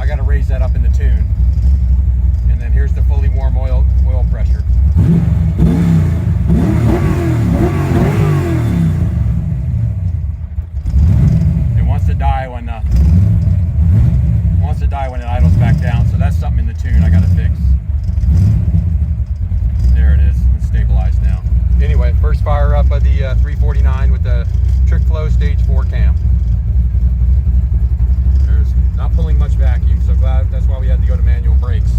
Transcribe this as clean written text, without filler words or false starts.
got to raise that up in the tune. And then here's the fully warm oil pressure. It wants to die when it idles back down, so that's something in the tune I got to fix. There it is. It's stabilized now. Anyway, first fire up of the 349 with the trick flow stage 4 cam. There's not pulling much vacuum, so glad that's why we had to go to manual brakes.